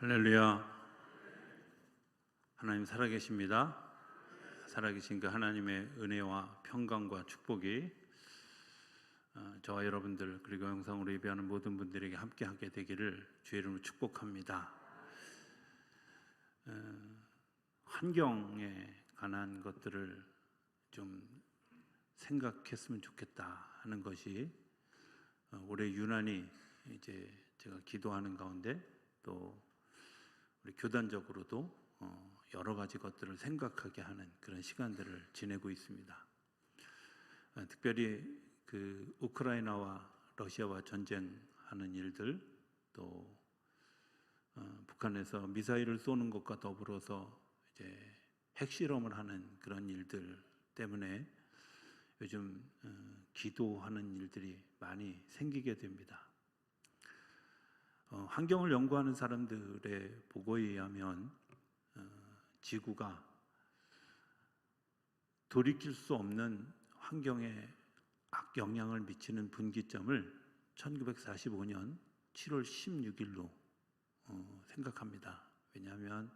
할렐루야. 하나님 살아계십니다. 살아계신 그 하나님의 은혜와 평강과 축복이 저와 여러분들 그리고 영상으로 예배하는 모든 분들에게 함께하게 되기를 주의 이름으로 축복합니다. 환경에 관한 것들을 좀 생각했으면 좋겠다 하는 것이 올해 유난히 이제 제가 기도하는 가운데 또 우리 교단적으로도 여러 가지 것들을 생각하게 하는 그런 시간들을 지내고 있습니다. 특별히 그 우크라이나와 러시아와 전쟁하는 일들, 또 북한에서 미사일을 쏘는 것과 더불어서 이제 핵실험을 하는 그런 일들 때문에 요즘 기도하는 일들이 많이 생기게 됩니다. 환경을 연구하는 사람들의 보고에 의하면 지구가 돌이킬 수 없는 환경에 악영향을 미치는 분기점을 1945년 7월 16일로 생각합니다. 왜냐하면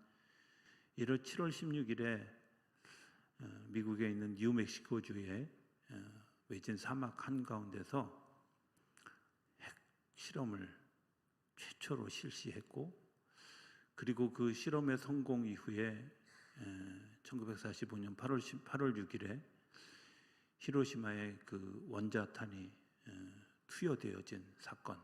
7월 16일에 미국에 있는 뉴멕시코주의 외진 사막 한가운데서 핵실험을 최초로 실시했고, 그리고 그 실험의 성공 이후에 1945년 8월 6일에 히로시마의 그 원자탄이 투여되어진 사건,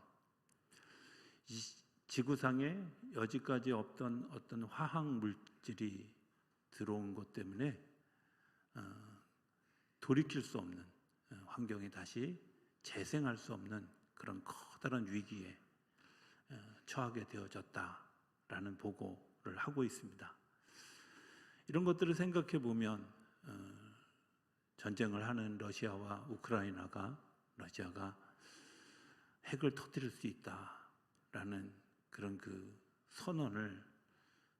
이 지구상에 여지까지 없던 어떤 화학 물질이 들어온 것 때문에 돌이킬 수 없는 환경에 다시 재생할 수 없는 그런 커다란 위기에 처하게 되어졌다라는 보고를 하고 있습니다. 이런 것들을 생각해 보면 전쟁을 하는 러시아와 우크라이나가, 러시아가 핵을 터뜨릴 수 있다라는 그런 그 선언을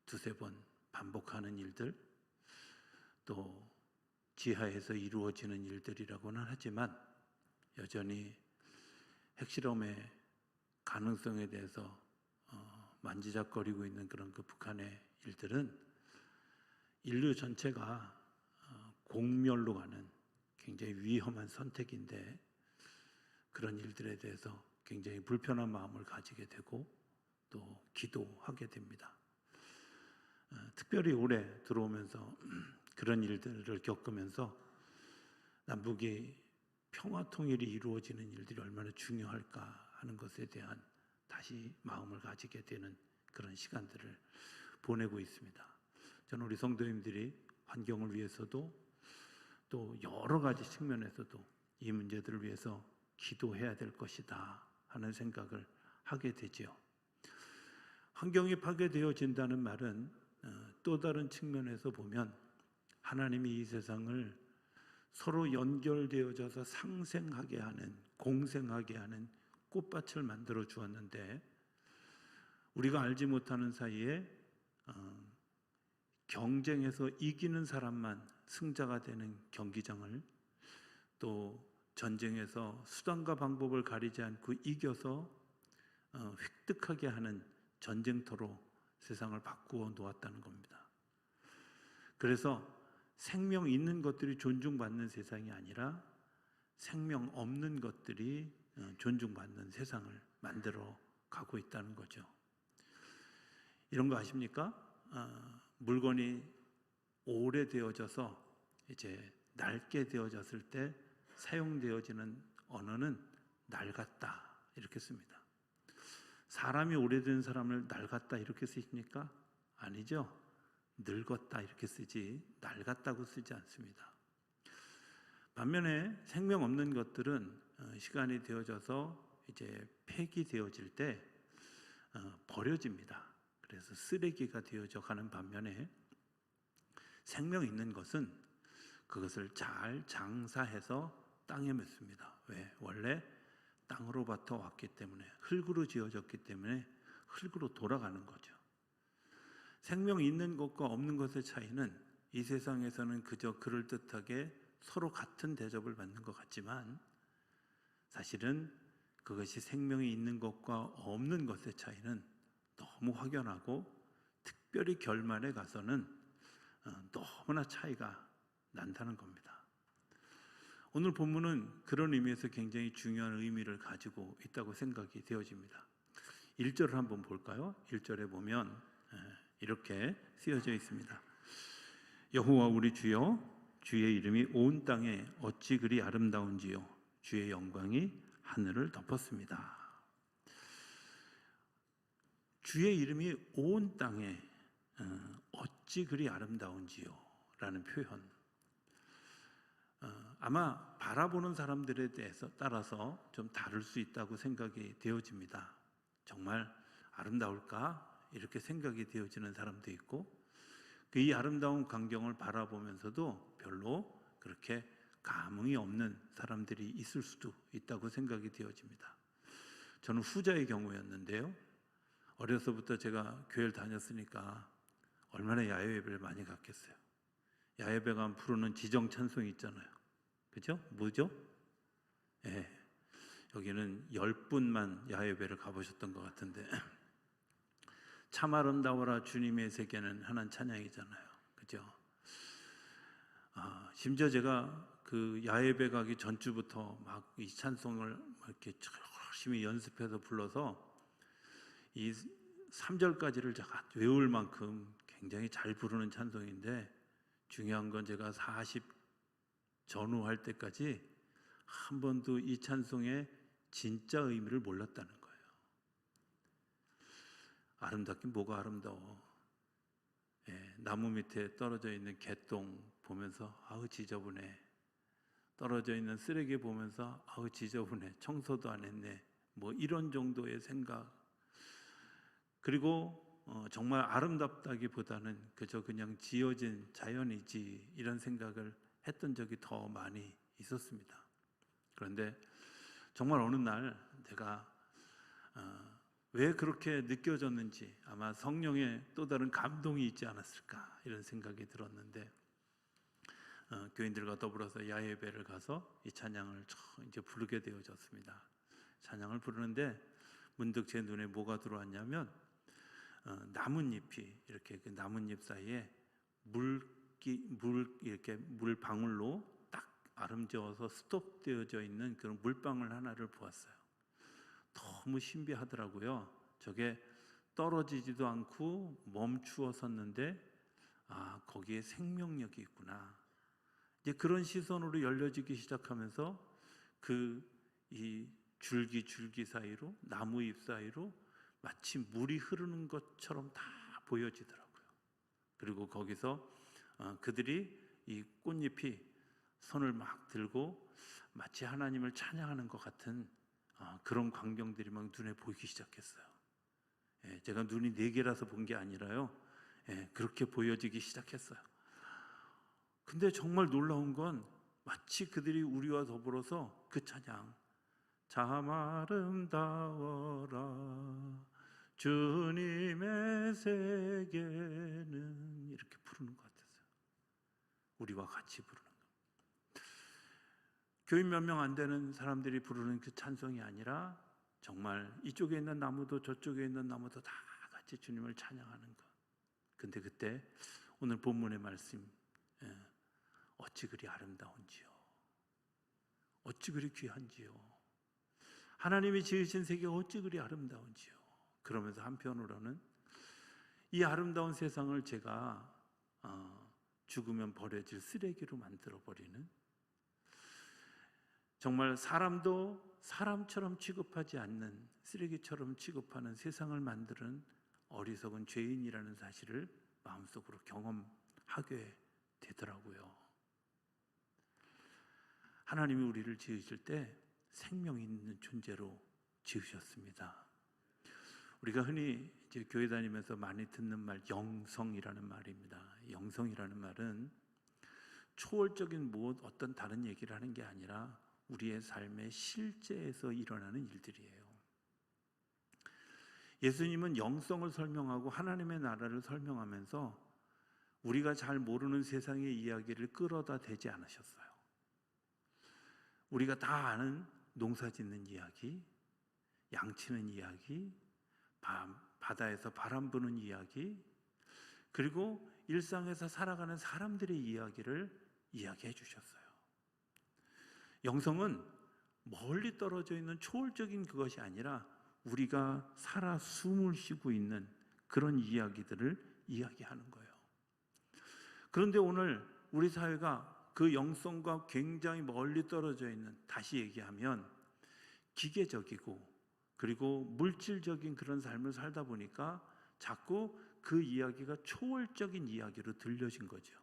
두세 번 반복하는 일들, 또 지하에서 이루어지는 일들이라고는 하지만 여전히 핵실험의 가능성에 대해서 만지작거리고 있는 그런 그 북한의 일들은 인류 전체가 공멸로 가는 굉장히 위험한 선택인데, 그런 일들에 대해서 굉장히 불편한 마음을 가지게 되고 또 기도하게 됩니다. 특별히 올해 들어오면서 그런 일들을 겪으면서 남북이 평화 통일이 이루어지는 일들이 얼마나 중요할까 하는 것에 대한 다시 마음을 가지게 되는 그런 시간들을 보내고 있습니다. 저는 우리 성도님들이 환경을 위해서도 또 여러 가지 측면에서도 이 문제들을 위해서 기도해야 될 것이다 하는 생각을 하게 되지요. 환경이 파괴되어진다는 말은 또 다른 측면에서 보면 하나님이 이 세상을 서로 연결되어져서 상생하게 하는, 공생하게 하는 꽃밭을 만들어 주었는데, 우리가 알지 못하는 사이에 경쟁에서 이기는 사람만 승자가 되는 경기장을, 또 전쟁에서 수단과 방법을 가리지 않고 이겨서 획득하게 하는 전쟁터로 세상을 바꾸어 놓았다는 겁니다. 그래서 생명 있는 것들이 존중받는 세상이 아니라 생명 없는 것들이 존중받는 세상을 만들어 가고 있다는 거죠. 이런 거 아십니까? 물건이 오래되어져서 이제 낡게 되어졌을 때 사용되어지는 언어는 낡았다 이렇게 씁니다. 사람이 오래된 사람을 낡았다 이렇게 쓰십니까? 아니죠. 늙었다 이렇게 쓰지 낡았다고 쓰지 않습니다. 반면에 생명 없는 것들은 시간이 되어져서 이제 폐기되어질 때 버려집니다. 그래서 쓰레기가 되어져 가는 반면에 생명 있는 것은 그것을 잘 장사해서 땅에 맺습니다. 왜? 원래 땅으로부터 왔기 때문에, 흙으로 지어졌기 때문에 흙으로 돌아가는 거죠. 생명 있는 것과 없는 것의 차이는 이 세상에서는 그저 그럴듯하게 서로 같은 대접을 받는 것 같지만, 사실은 그것이 생명이 있는 것과 없는 것의 차이는 너무 확연하고 특별히 결말에 가서는 너무나 차이가 난다는 겁니다. 오늘 본문은 그런 의미에서 굉장히 중요한 의미를 가지고 있다고 생각이 되어집니다. 1절을 한번 볼까요? 1절에 보면 이렇게 쓰여져 있습니다. 여호와 우리 주여, 주의 이름이 온 땅에 어찌 그리 아름다운지요, 주의 영광이 하늘을 덮었습니다. 주의 이름이 온 땅에 어찌 그리 아름다운지요 라는 표현, 아마 바라보는 사람들에 대해서 따라서 좀 다를 수 있다고 생각이 되어집니다. 정말 아름다울까? 이렇게 생각이 되어지는 사람도 있고, 이 아름다운 광경을 바라보면서도 별로 그렇게 감흥이 없는 사람들이 있을 수도 있다고 생각이 되어집니다. 저는 후자의 경우였는데요. 어려서부터 제가 교회를 다녔으니까 얼마나 야외 예배를 많이 갔겠어요. 야외 예배 가면 부르는 지정 찬송이 있잖아요. 그죠? 뭐죠? 예. 여기는 10분만 야외 예배를 가보셨던 것 같은데 참 아름다워라 주님의 세계는 하는 찬양이잖아요. 그죠? 심지어 제가 그 야외 예배 가기 전주부터 막 이 찬송을 이렇게 열심히 연습해서 불러서 이 3절까지를 제가 외울 만큼 굉장히 잘 부르는 찬송인데, 중요한 건 제가 40 전후할 때까지 한 번도 이 찬송의 진짜 의미를 몰랐다는 거예요. 아름답긴 뭐가 아름다워. 예, 나무 밑에 떨어져 있는 개똥 보면서 아우 지저분해. 떨어져 있는 쓰레기 보면서 아우 지저분해. 청소도 안 했네. 뭐 이런 정도의 생각. 그리고 정말 아름답다기보다는 그저 그냥 지어진 자연이지 이런 생각을 했던 적이 더 많이 있었습니다. 그런데 정말 어느 날 제가 왜 그렇게 느껴졌는지, 아마 성령의 또 다른 감동이 있지 않았을까 이런 생각이 들었는데, 교인들과 더불어서 야외 예배를 가서 이 찬양을 이제 부르게 되어졌습니다. 찬양을 부르는데 문득 제 눈에 뭐가 들어왔냐면 나뭇잎이 이렇게 그 나뭇잎 사이에 이렇게 물방울로 딱 아름저어서 스톱되어져 있는 그런 물방울 하나를 보았어요. 너무 신비하더라고요. 저게 떨어지지도 않고 멈추어 섰는데 거기에 생명력이 있구나. 이제 그런 시선으로 열려지기 시작하면서 이 줄기 사이로, 나무잎 사이로 마치 물이 흐르는 것처럼 다 보여지더라고요. 그리고 거기서 그들이 이 꽃잎이 손을 막 들고 마치 하나님을 찬양하는 것 같은 그런 광경들이 막 눈에 보이기 시작했어요. 제가 눈이 4개라서 본 게 아니라요. 그렇게 보여지기 시작했어요. 근데 정말 놀라운 건 마치 그들이 우리와 더불어서 그 찬양, 참 아름다워라 주님의 세계는, 이렇게 부르는 것 같았어요. 우리와 같이 부르는 것. 교인 몇 명 안 되는 사람들이 부르는 그 찬송이 아니라 정말 이쪽에 있는 나무도 저쪽에 있는 나무도 다 같이 주님을 찬양하는 것. 근데 그때 오늘 본문의 말씀, 어찌 그리 아름다운지요, 어찌 그리 귀한지요, 하나님이 지으신 세계가 어찌 그리 아름다운지요. 그러면서 한편으로는 이 아름다운 세상을 제가 죽으면 버려질 쓰레기로 만들어버리는, 정말 사람도 사람처럼 취급하지 않는 쓰레기처럼 취급하는 세상을 만드는 어리석은 죄인이라는 사실을 마음속으로 경험하게 되더라고요. 하나님이 우리를 지으실 때 생명 있는 존재로 지으셨습니다. 우리가 흔히 이제 교회 다니면서 많이 듣는 말, 영성이라는 말입니다. 영성이라는 말은 초월적인 어떤 다른 얘기를 하는 게 아니라 우리의 삶의 실제에서 일어나는 일들이에요. 예수님은 영성을 설명하고 하나님의 나라를 설명하면서 우리가 잘 모르는 세상의 이야기를 끌어다 대지 않으셨어요. 우리가 다 아는 농사 짓는 이야기, 양치는 이야기, 바다에서 바람 부는 이야기, 그리고 일상에서 살아가는 사람들의 이야기를 이야기해 주셨어요. 영성은 멀리 떨어져 있는 초월적인 그것이 아니라 우리가 살아 숨을 쉬고 있는 그런 이야기들을 이야기하는 거예요. 그런데 오늘 우리 사회가 그 영성과 굉장히 멀리 떨어져 있는, 다시 얘기하면 기계적이고 그리고 물질적인 그런 삶을 살다 보니까 자꾸 그 이야기가 초월적인 이야기로 들려진 거죠.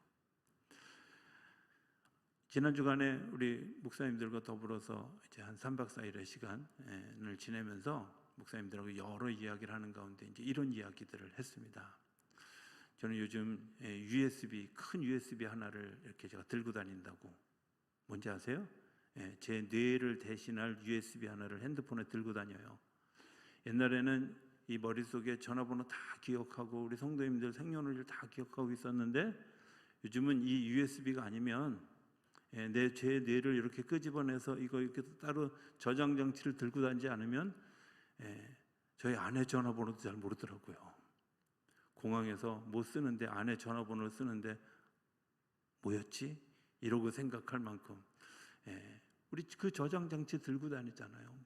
지난 주간에 우리 목사님들과 더불어서 이제 한 3박 4일의 시간을 지내면서 목사님들하고 여러 이야기를 하는 가운데 이제 이런 이야기들을 했습니다. 저는 요즘 USB, 큰 USB 하나를 이렇게 제가 들고 다닌다고. 뭔지 아세요? 제 뇌를 대신할 USB 하나를 핸드폰에 들고 다녀요. 옛날에는 이 머릿속에 전화번호 다 기억하고 우리 성도님들 생년월일 다 기억하고 있었는데 요즘은 이 USB가 아니면 제 뇌를 이렇게 끄집어내서 이거 이렇게 따로 저장 장치를 들고 다니지 않으면 저희 아내 전화번호도 잘 모르더라고요. 공항에서 못 쓰는데 아내 전화번호를 쓰는데 뭐였지? 이러고 생각할 만큼 우리 그 저장 장치 들고 다니잖아요.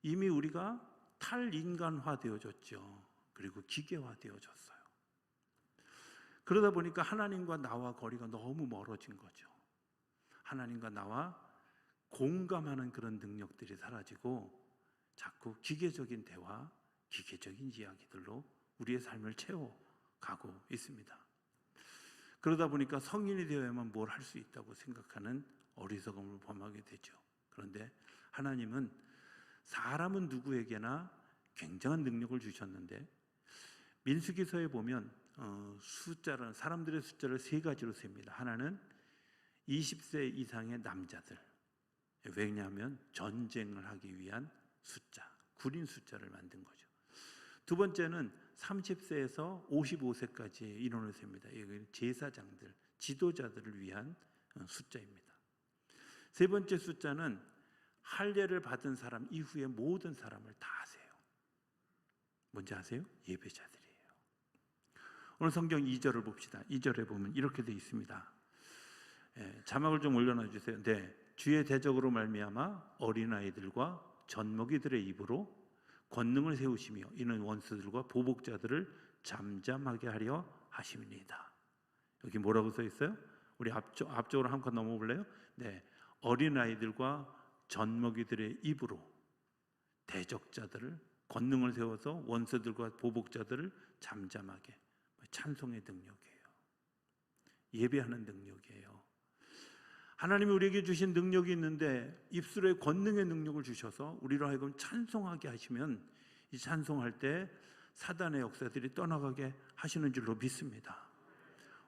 이미 우리가 탈인간화 되어졌죠. 그리고 기계화 되어졌어요. 그러다 보니까 하나님과 나와 거리가 너무 멀어진 거죠. 하나님과 나와 공감하는 그런 능력들이 사라지고 자꾸 기계적인 대화, 기계적인 이야기들로 우리의 삶을 채워가고 있습니다. 그러다 보니까 성인이 되어야만 뭘 할 수 있다고 생각하는 어리석음을 범하게 되죠. 그런데 하나님은 사람은 누구에게나 굉장한 능력을 주셨는데 민수기서에 보면 사람들의 숫자를 세 가지로 셉니다. 하나는 20세 이상의 남자들. 왜냐하면 전쟁을 하기 위한 숫자, 군인 숫자를 만든 거죠. 두 번째는 30세에서 55세까지의 인원을 셉니다. 이게 제사장들, 지도자들을 위한 숫자입니다. 세 번째 숫자는 할례를 받은 사람 이후의 모든 사람을 다 세요. 뭔지 아세요? 예배자들이에요. 오늘 성경 2절을 봅시다. 2절에 보면 이렇게 되어 있습니다. 자막을 좀 올려놔 주세요. 네, 주의 대적으로 말미암아 어린아이들과 젖먹이들의 입으로 권능을 세우시며 이는 원수들과 보복자들을 잠잠하게 하려 하심이니이다. 여기 뭐라고 써 있어요? 우리 앞쪽으로 한 칸 넘어볼래요? 네, 어린아이들과 젖먹이들의 입으로 대적자들을 권능을 세워서 원수들과 보복자들을 잠잠하게. 찬송의 능력이에요. 예배하는 능력이에요. 하나님이 우리에게 주신 능력이 있는데 입술에 권능의 능력을 주셔서 우리로 하여금 찬송하게 하시면 이 찬송할 때 사단의 역사들이 떠나가게 하시는 줄로 믿습니다.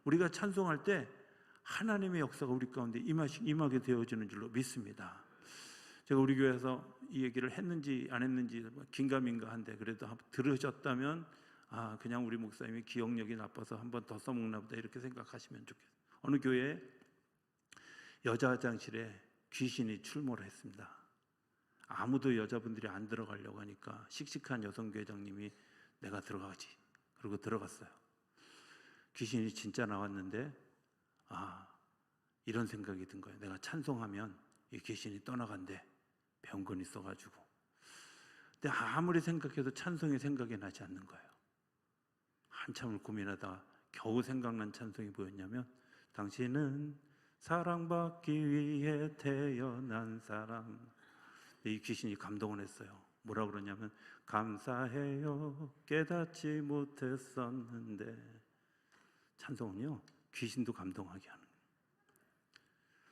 우리가 찬송할 때 하나님의 역사가 우리 가운데 임하게 되어지는 줄로 믿습니다. 제가 우리 교회에서 이 얘기를 했는지 안 했는지 긴가민가한데 그래도 들으셨다면 그냥 우리 목사님이 기억력이 나빠서 한 번 더 써먹나 보다 이렇게 생각하시면 좋겠어요. 어느 교회에 여자 화장실에 귀신이 출몰을 했습니다. 아무도 여자분들이 안 들어가려고 하니까 씩씩한 여성교회장님이 내가 들어가지. 그리고 들어갔어요. 귀신이 진짜 나왔는데 이런 생각이 든 거예요. 내가 찬송하면 이 귀신이 떠나간대. 병건이 있어가지고. 근데 아무리 생각해도 찬송이 생각이 나지 않는 거예요. 한참을 고민하다가 겨우 생각난 찬송이 뭐였냐면 당신은 사랑받기 위해 태어난 사람. 이 귀신이 감동을 했어요. 뭐라 그러냐면 감사해요 깨닫지 못했었는데. 찬송은요 귀신도 감동하게 하는 거예요.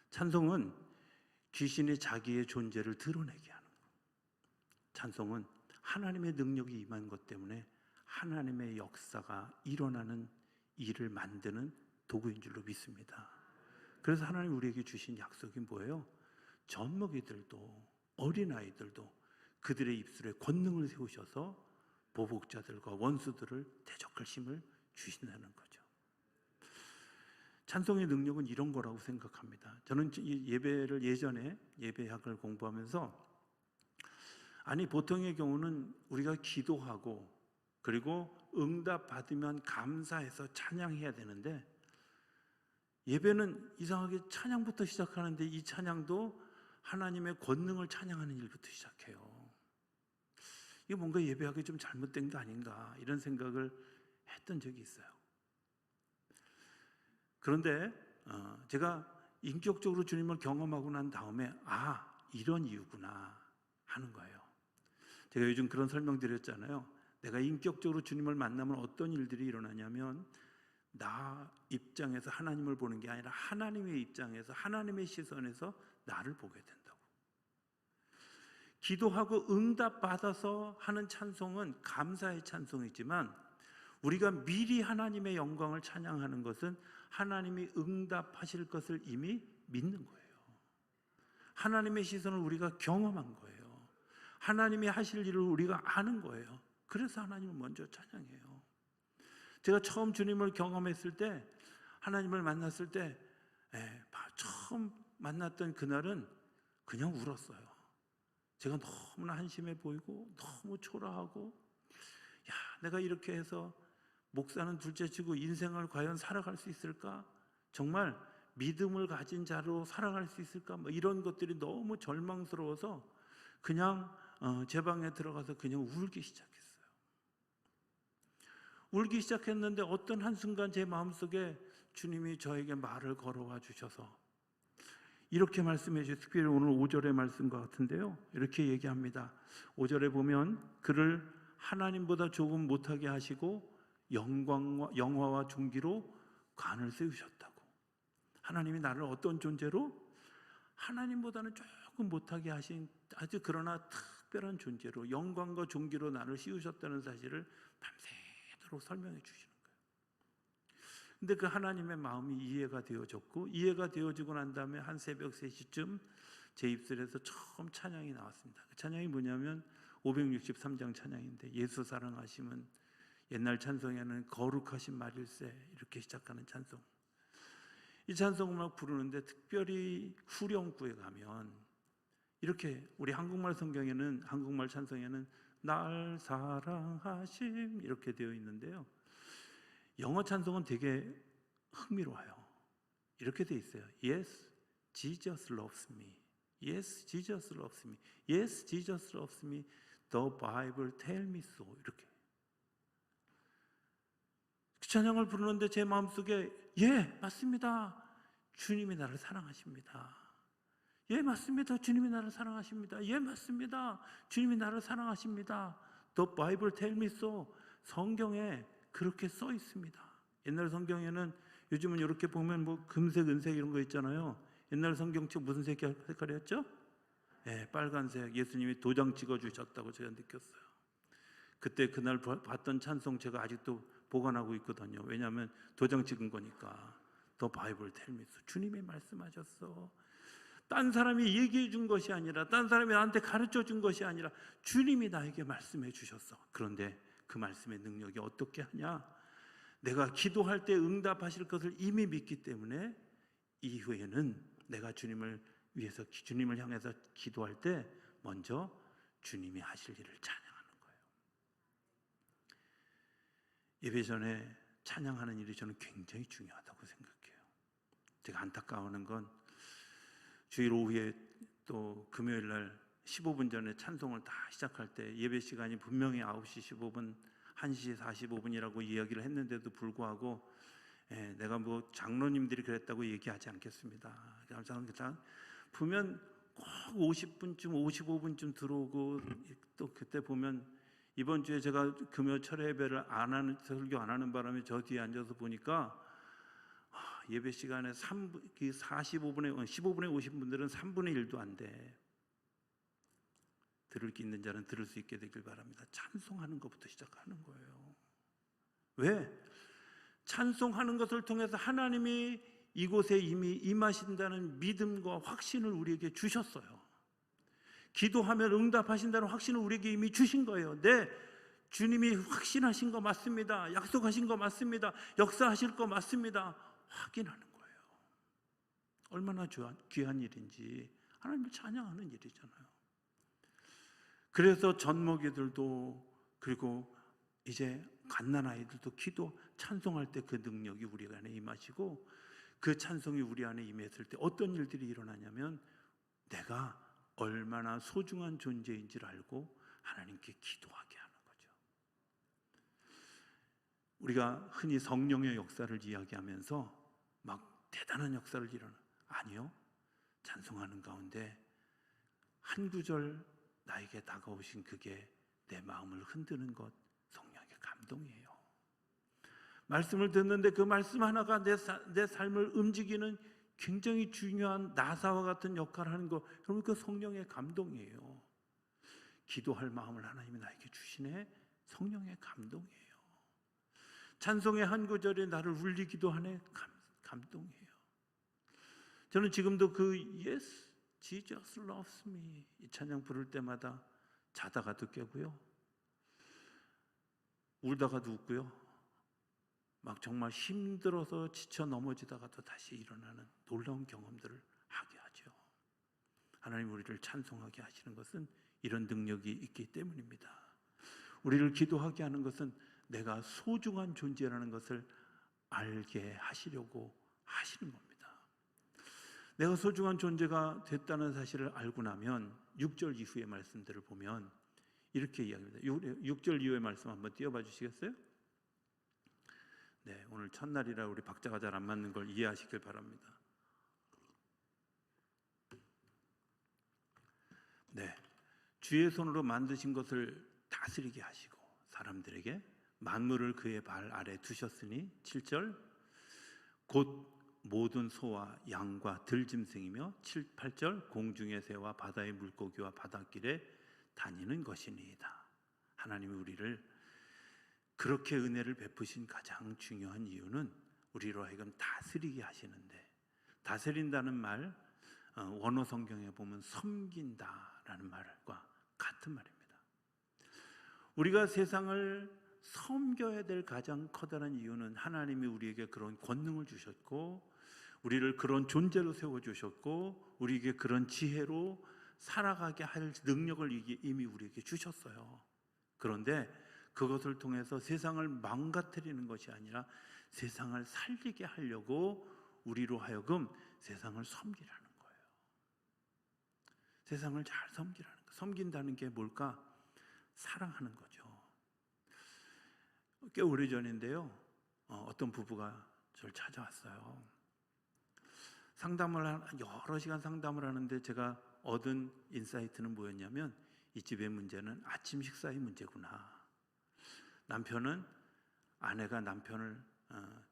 찬송은 귀신이 자기의 존재를 드러내게 하는 거예요. 찬송은 하나님의 능력이 임한 것 때문에 하나님의 역사가 일어나는 일을 만드는 도구인 줄로 믿습니다. 그래서 하나님 우리에게 주신 약속이 뭐예요? 젖먹이들도 어린아이들도 그들의 입술에 권능을 세우셔서 보복자들과 원수들을 대적할 힘을 주신다는 거죠. 찬송의 능력은 이런 거라고 생각합니다. 저는 이 예배를 예전에 예배학을 공부하면서 보통의 경우는 우리가 기도하고 그리고 응답 받으면 감사해서 찬양해야 되는데 예배는 이상하게 찬양부터 시작하는데 이 찬양도 하나님의 권능을 찬양하는 일부터 시작해요. 이게 뭔가 예배하기 좀 잘못된 게 아닌가 이런 생각을 했던 적이 있어요. 그런데 제가 인격적으로 주님을 경험하고 난 다음에 이런 이유구나 하는 거예요. 제가 요즘 그런 설명 드렸잖아요. 내가 인격적으로 주님을 만나면 어떤 일들이 일어나냐면 나 입장에서 하나님을 보는 게 아니라 하나님의 입장에서 하나님의 시선에서 나를 보게 된다고. 기도하고 응답 받아서 하는 찬송은 감사의 찬송이지만 우리가 미리 하나님의 영광을 찬양하는 것은 하나님이 응답하실 것을 이미 믿는 거예요. 하나님의 시선을 우리가 경험한 거예요. 하나님이 하실 일을 우리가 아는 거예요. 그래서 하나님을 먼저 찬양해요. 제가 처음 주님을 경험했을 때, 하나님을 만났을 때 처음 만났던 그날은 그냥 울었어요. 제가 너무나 한심해 보이고 너무 초라하고 내가 이렇게 해서 목사는 둘째치고 인생을 과연 살아갈 수 있을까? 정말 믿음을 가진 자로 살아갈 수 있을까? 이런 것들이 너무 절망스러워서 그냥 제 방에 들어가서 그냥 울기 시작했어요. 울기 시작했는데 어떤 한순간 제 마음속에 주님이 저에게 말을 걸어와 주셔서 이렇게 말씀해 주세요. 특별히 오늘 5절의 말씀과 같은데요. 이렇게 얘기합니다. 5절에 보면 그를 하나님보다 조금 못하게 하시고 영화와 존귀로 관을 세우셨다고. 하나님이 나를 어떤 존재로? 하나님보다는 조금 못하게 하신 아주 그러나 특별한 존재로 영광과 존귀로 나를 씌우셨다는 사실을 밤새도록 설명해 주시는 거예요. 근데 그 하나님의 마음이 이해가 되어졌고 이해가 되어지고 난 다음에 한 새벽 3시쯤 제 입술에서 처음 찬양이 나왔습니다. 그 찬양이 뭐냐면 563장 찬양인데 예수 사랑하심은 옛날 찬송에는 거룩하신 말일세 이렇게 시작하는 찬송. 이 찬송을 막 부르는데 특별히 후렴구에 가면 이렇게 우리 한국말 성경에는 한국말 찬송에는 날 사랑하심 이렇게 되어 있는데요. 영어 찬송은 되게 흥미로워요. 이렇게 되어 있어요. Yes, Jesus loves me. Yes, Jesus loves me. Yes, Jesus loves me. The Bible tell me so. 이렇게. 그 찬양을 부르는데 제 마음속에 맞습니다. 주님이 나를 사랑하십니다. 맞습니다. 주님이 나를 사랑하십니다. 맞습니다. 주님이 나를 사랑하십니다. The Bible tell me so. 성경에 그렇게 써 있습니다. 옛날 성경에는 요즘은 이렇게 보면 뭐 금색, 은색 이런 거 있잖아요. 옛날 성경책 무슨 색깔이었죠? 빨간색. 예수님이 도장 찍어주셨다고 제가 느꼈어요. 그때 그날 봤던 찬송 제가 아직도 보관하고 있거든요. 왜냐하면 도장 찍은 거니까. The Bible tell me so. 주님이 말씀하셨어. 딴 사람이 얘기해 준 것이 아니라 딴 사람이 나한테 가르쳐 준 것이 아니라 주님이 나에게 말씀해 주셨어. 그런데 그 말씀의 능력이 어떻게 하냐? 내가 기도할 때 응답하실 것을 이미 믿기 때문에 이후에는 내가 주님을 위해서 주님을 향해서 기도할 때 먼저 주님이 하실 일을 찬양하는 거예요. 예배 전에 찬양하는 일이 저는 굉장히 중요하다고 생각해요. 제가 안타까워하는 건 주일 오후에 또 금요일 날 15분 전에 찬송을 다 시작할 때 예배 시간이 분명히 9시 15분, 1시 45분이라고 이야기를 했는데도 불구하고 내가 뭐 장로님들이 그랬다고 얘기하지 않겠습니다. 그냥 보면 꼭 50분쯤 55분쯤 들어오고 또 그때 보면 이번 주에 제가 금요 철회 예배를 설교 안 하는 바람에 저 뒤에 앉아서 보니까 예배 시간에 45분에 15분에 오신 분들은 3분의 1도 안 돼. 들을 게 있는 자는 들을 수 있게 되길 바랍니다. 찬송하는 것부터 시작하는 거예요. 왜? 찬송하는 것을 통해서 하나님이 이곳에 이미 임하신다는 믿음과 확신을 우리에게 주셨어요. 기도하면 응답하신다는 확신을 우리에게 이미 주신 거예요. 네, 주님이 확신하신 거 맞습니다. 약속하신 거 맞습니다. 역사하실 거 맞습니다. 확인하는 거예요. 얼마나 귀한 일인지 하나님을 찬양하는 일이잖아요. 그래서 젖먹이들도 그리고 이제 갓난 아이들도 기도 찬송할 때 그 능력이 우리 안에 임하시고, 그 찬송이 우리 안에 임했을 때 어떤 일들이 일어나냐면 내가 얼마나 소중한 존재인지를 알고 하나님께 기도하게 하는 거죠. 우리가 흔히 성령의 역사를 이야기하면서 막 대단한 역사를 아니요. 찬송하는 가운데 한 구절 나에게 다가오신 그게 내 마음을 흔드는 것, 성령의 감동이에요. 말씀을 듣는데 그 말씀 하나가 내 삶을 움직이는 굉장히 중요한 나사와 같은 역할을 하는 것, 여러분 그 성령의 감동이에요. 기도할 마음을 하나님이 나에게 주시네, 성령의 감동이에요. 찬송의 한 구절에 나를 울리기도 하네, 감동이에요. 저는 지금도 그 Yes, Jesus loves me 이 찬양 부를 때마다 자다가도 깨고요, 울다가도 웃고요, 막 정말 힘들어서 지쳐 넘어지다가도 다시 일어나는 놀라운 경험들을 하게 하죠. 하나님 우리를 찬송하게 하시는 것은 이런 능력이 있기 때문입니다. 우리를 기도하게 하는 것은 내가 소중한 존재라는 것을 알게 하시려고 하시는 겁니다. 내가 소중한 존재가 됐다는 사실을 알고 나면 6절 이후의 말씀들을 보면 이렇게 이야기합니다. 6절 이후의 말씀 한번 띄워봐 주시겠어요? 네, 오늘 첫날이라 우리 박자가 잘 안 맞는 걸 이해하시길 바랍니다. 네, 주의 손으로 만드신 것을 다스리게 하시고 사람들에게 만물을 그의 발 아래 두셨으니 7절 곧 모든 소와 양과 들짐승이며 7, 8절 공중의 새와 바다의 물고기와 바닷길에 다니는 것이니이다. 하나님이 우리를 그렇게 은혜를 베푸신 가장 중요한 이유는 우리로 하여금 다스리게 하시는데, 다스린다는 말 원어 성경에 보면 섬긴다라는 말과 같은 말입니다. 우리가 세상을 섬겨야 될 가장 커다란 이유는 하나님이 우리에게 그런 권능을 주셨고 우리를 그런 존재로 세워주셨고 우리에게 그런 지혜로 살아가게 할 능력을 이미 우리에게 주셨어요. 그런데 그것을 통해서 세상을 망가뜨리는 것이 아니라 세상을 살리게 하려고 우리로 하여금 세상을 섬기라는 거예요. 세상을 잘 섬기라는 거. 섬긴다는 게 뭘까? 사랑하는 거죠. 꽤 오래전인데요, 어떤 부부가 저를 찾아왔어요. 여러 시간 상담을 하는데 제가 얻은 인사이트는 뭐였냐면 이 집의 문제는 아침 식사의 문제구나. 남편은 아내가 남편을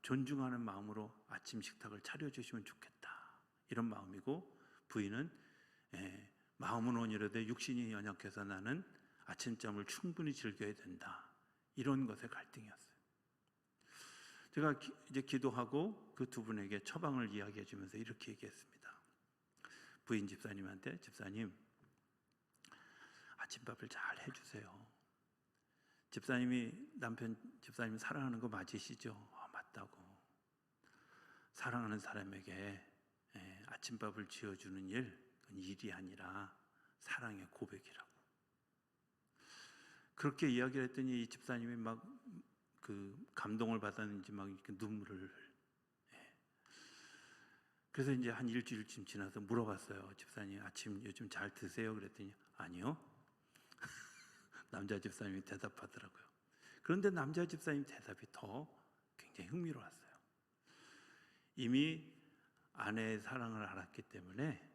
존중하는 마음으로 아침 식탁을 차려주시면 좋겠다, 이런 마음이고, 부인은 마음은 온유로되 육신이 연약해서 나는 아침잠을 충분히 즐겨야 된다, 이런 것의 갈등이었어요. 제가 이제 기도하고 그 두 분에게 처방을 이야기해 주면서 이렇게 얘기했습니다. 부인 집사님한테, 집사님 아침밥을 잘 해주세요. 집사님이 집사님 사랑하는 거 맞으시죠? 맞다고. 사랑하는 사람에게 아침밥을 지어주는 그건 일이 아니라 사랑의 고백이라고. 그렇게 이야기를 했더니 이 집사님이 막 그 감동을 받았는지 막 이렇게 눈물을. 그래서 이제 한 일주일쯤 지나서 물어봤어요. 집사님 아침 요즘 잘 드세요? 그랬더니 아니요. 남자 집사님이 대답하더라고요. 그런데 남자 집사님 대답이 더 굉장히 흥미로웠어요. 이미 아내의 사랑을 알았기 때문에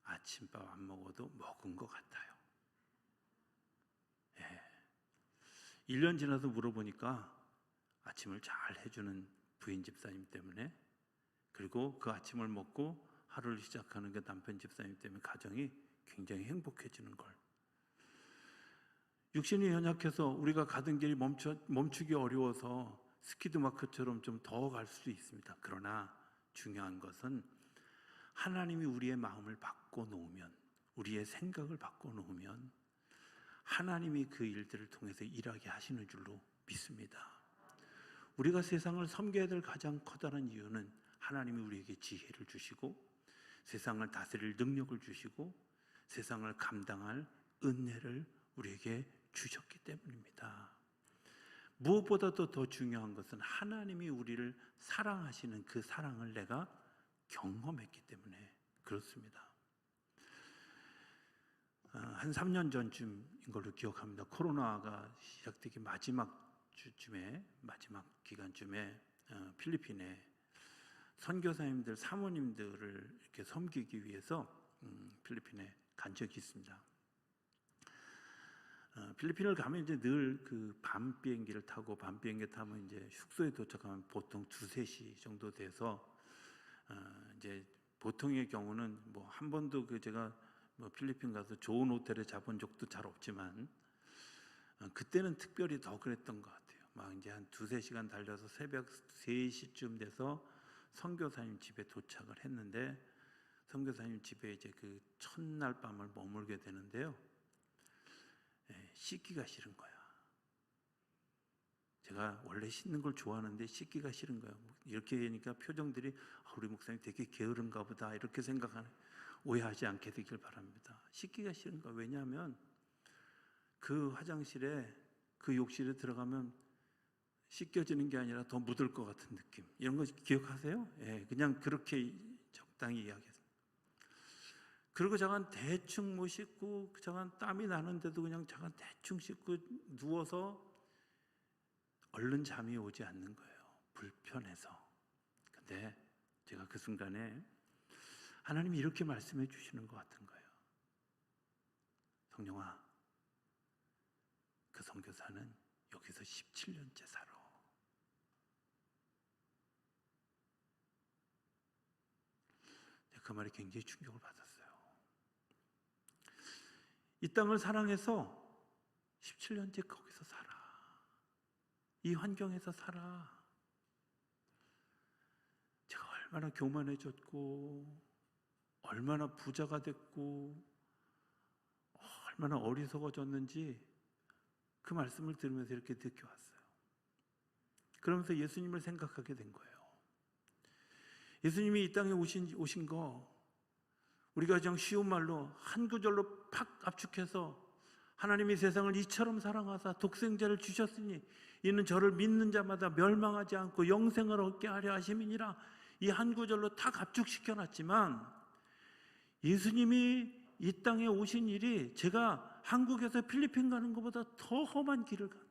아침밥 안 먹어도 먹은 것 같아요. 1년 지나서 물어보니까 아침을 잘 해주는 부인 집사님 때문에, 그리고 그 아침을 먹고 하루를 시작하는 그 남편 집사님 때문에 가정이 굉장히 행복해지는 걸. 육신이 연약해서 우리가 가던 길이 멈추기 어려워서 스키드마크처럼 좀 더 갈 수도 있습니다. 그러나 중요한 것은 하나님이 우리의 마음을 바꿔놓으면, 우리의 생각을 바꿔놓으면 하나님이 그 일들을 통해서 일하게 하시는 줄로 믿습니다. 우리가 세상을 섬겨야 될 가장 커다란 이유는 하나님이 우리에게 지혜를 주시고 세상을 다스릴 능력을 주시고 세상을 감당할 은혜를 우리에게 주셨기 때문입니다. 무엇보다도 더 중요한 것은 하나님이 우리를 사랑하시는 그 사랑을 내가 경험했기 때문에 그렇습니다. 한 3년 전쯤인 걸로 기억합니다. 코로나가 시작되기 마지막 주쯤에, 마지막 기간쯤에 필리핀에 선교사님들, 사모님들을 이렇게 섬기기 위해서 필리핀에 간 적이 있습니다. 필리핀을 가면 이제 늘 그 밤 비행기를 타고, 밤 비행기 타면 이제 숙소에 도착하면 보통 2-3시 정도 돼서 이제 보통의 경우는 뭐 한 번도 제가 뭐 필리핀 가서 좋은 호텔에 잡은 적도 잘 없지만 그때는 특별히 더 그랬던 것 같아요. 막 이제 한 2-3시간 달려서 새벽 3시쯤 돼서 선교사님 집에 도착을 했는데, 선교사님 집에 이제 그 첫날 밤을 머물게 되는데요. 씻기가 싫은 거야. 제가 원래 씻는 걸 좋아하는데 씻기가 싫은 거야. 이렇게 하니까 표정들이 우리 목사님 되게 게으른가 보다 이렇게 생각하는, 오해하지 않게 되길 바랍니다. 씻기가 싫은 거야. 왜냐하면 그 화장실에, 그 욕실에 들어가면 씻겨지는 게 아니라 더 묻을 것 같은 느낌. 이런 거 기억하세요? 그냥 그렇게 적당히 이야기했습니다. 그리고 잠깐 대충 뭐 씻고, 잠깐 땀이 나는데도 그냥 잠깐 대충 씻고 누워서 얼른 잠이 오지 않는 거예요. 불편해서. 근데 제가 그 순간에 하나님이 이렇게 말씀해 주시는 것 같은 거예요. 성령아, 그 선교사는 여기서 17년째 살아. 그 말이 굉장히 충격을 받았어요. 이 땅을 사랑해서 17년째 거기서 살아. 이 환경에서 살아. 제가 얼마나 교만해졌고, 얼마나 부자가 됐고, 얼마나 어리석어졌는지 그 말씀을 들으면서 이렇게 느껴왔어요. 그러면서 예수님을 생각하게 된 거예요. 예수님이 이 땅에 오신 거, 우리가 그냥 쉬운 말로 한 구절로 팍 압축해서 하나님이 세상을 이처럼 사랑하사 독생자를 주셨으니 이는 저를 믿는 자마다 멸망하지 않고 영생을 얻게 하려 하심이니라, 이 한 구절로 딱 압축시켜 놨지만, 예수님이 이 땅에 오신 일이 제가 한국에서 필리핀 가는 것보다 더 험한 길을 간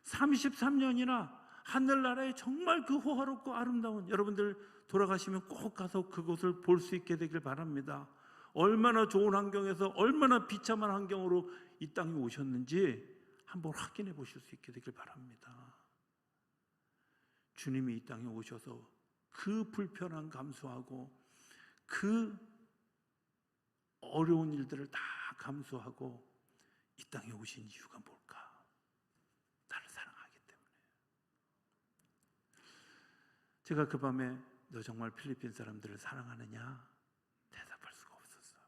33년이나 하늘나라에 정말 그 호화롭고 아름다운, 여러분들 돌아가시면 꼭 가서 그곳을 볼 수 있게 되길 바랍니다. 얼마나 좋은 환경에서 얼마나 비참한 환경으로 이 땅에 오셨는지 한번 확인해 보실 수 있게 되길 바랍니다. 주님이 이 땅에 오셔서 그 불편함 감수하고 그 어려운 일들을 다 감수하고 이 땅에 오신 이유가 뭘까? 나를 사랑하기 때문에. 제가 그 밤에 너 정말 필리핀 사람들을 사랑하느냐? 대답할 수가 없었어요.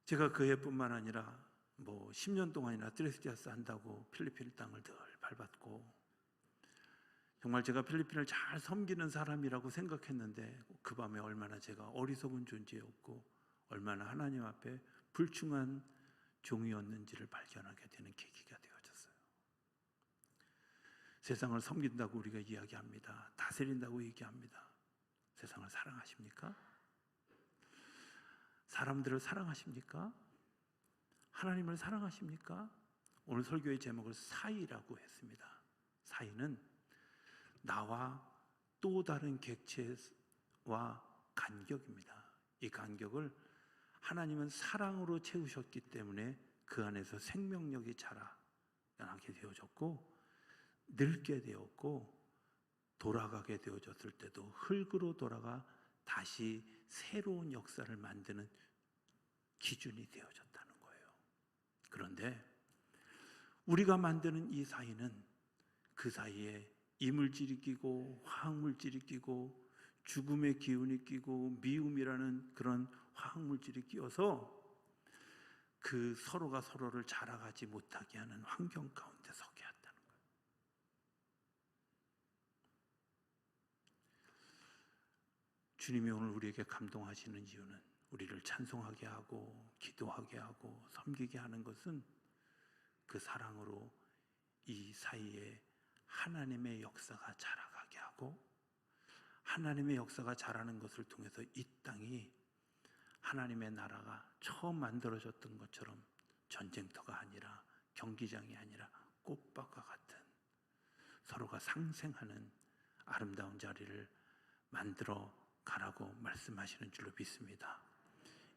제가 그 해뿐만 아니라 뭐 10년 동안이나 트레스디아스 한다고 필리핀 땅을 늘 밟았고, 정말 제가 필리핀을 잘 섬기는 사람이라고 생각했는데 그 밤에 얼마나 제가 어리석은 존재였고 얼마나 하나님 앞에 불충한 종이었는지를 발견하게 되는 계기가 되어졌어요. 세상을 섬긴다고 우리가 이야기합니다. 다스린다고 얘기합니다. 세상을 사랑하십니까? 사람들을 사랑하십니까? 하나님을 사랑하십니까? 오늘 설교의 제목을 사이라고 했습니다. 사이는 나와 또 다른 객체와 간격입니다. 이 간격을 하나님은 사랑으로 채우셨기 때문에 그 안에서 생명력이 자라나게 되어졌고, 늙게 되었고, 돌아가게 되어졌을 때도 흙으로 돌아가 다시 새로운 역사를 만드는 기준이 되어졌다는 거예요. 그런데 우리가 만드는 이 사이는 그 사이에 이물질이 끼고 화학물질이 끼고 죽음의 기운이 끼고 미움이라는 그런 화학물질이 끼어서 그 서로가 서로를 자라가지 못하게 하는 환경 가운데 서게 한다는 거예요. 주님이 오늘 우리에게 감동하시는 이유는, 우리를 찬송하게 하고 기도하게 하고 섬기게 하는 것은 그 사랑으로 이 사이에 하나님의 역사가 자라가게 하고, 하나님의 역사가 자라는 것을 통해서 이 땅이 하나님의 나라가 처음 만들어졌던 것처럼 전쟁터가 아니라, 경기장이 아니라 꽃밭과 같은 서로가 상생하는 아름다운 자리를 만들어 가라고 말씀하시는 줄로 믿습니다.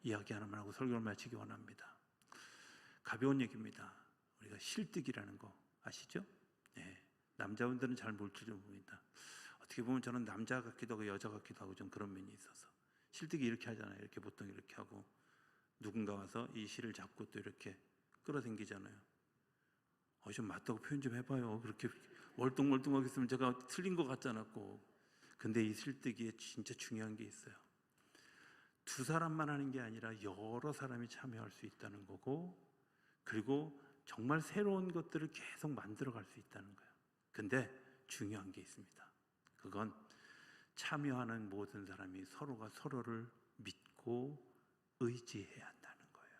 이야기 하나만 하고 설교를 마치기 원합니다. 가벼운 얘기입니다. 우리가 실뜨기라는 거 아시죠? 네. 남자분들은 잘 모를지 모릅니다. 어떻게 보면 저는 남자 같기도 하고 여자 같기도 하고 좀 그런 면이 있어서, 실뜨기 이렇게 하잖아요. 이렇게 보통 이렇게 하고 누군가 와서 이 실을 잡고 또 이렇게 끌어당기잖아요. 좀 맞다고 표현 좀 해봐요. 그렇게 월뚱월뚱하게 있으면 제가 틀린 것 같잖아 꼭. 근데 이 실뜨기에 진짜 중요한 게 있어요. 두 사람만 하는 게 아니라 여러 사람이 참여할 수 있다는 거고, 그리고 정말 새로운 것들을 계속 만들어갈 수 있다는 거예요. 근데 중요한 게 있습니다. 그건 참여하는 모든 사람이 서로가 서로를 믿고 의지해야 한다는 거예요.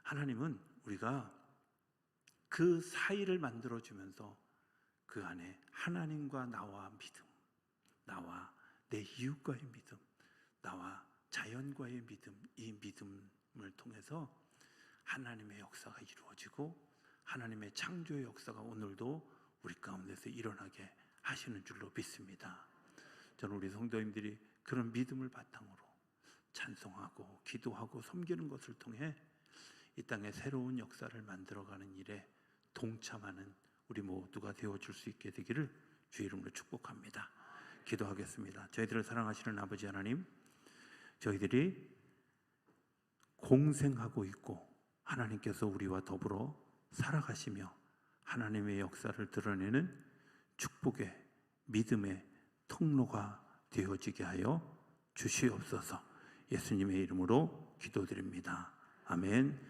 하나님은 우리가 그 사이를 만들어주면서 그 안에 하나님과 나와 믿음, 나와 내 이웃과의 믿음, 나와 자연과의 믿음, 이 믿음을 통해서 하나님의 역사가 이루어지고 하나님의 창조의 역사가 오늘도 우리 가운데서 일어나게 하시는 줄로 믿습니다. 저는 우리 성도님들이 그런 믿음을 바탕으로 찬송하고 기도하고 섬기는 것을 통해 이 땅에 새로운 역사를 만들어가는 일에 동참하는 우리 모두가 되어줄 수 있게 되기를 주의 이름으로 축복합니다. 기도하겠습니다. 저희들을 사랑하시는 아버지 하나님, 저희들이 공생하고 있고 하나님께서 우리와 더불어 살아가시며 하나님의 역사를 드러내는 축복의 믿음의 통로가 되어지게 하여 주시옵소서. 예수님의 이름으로 기도드립니다. 아멘.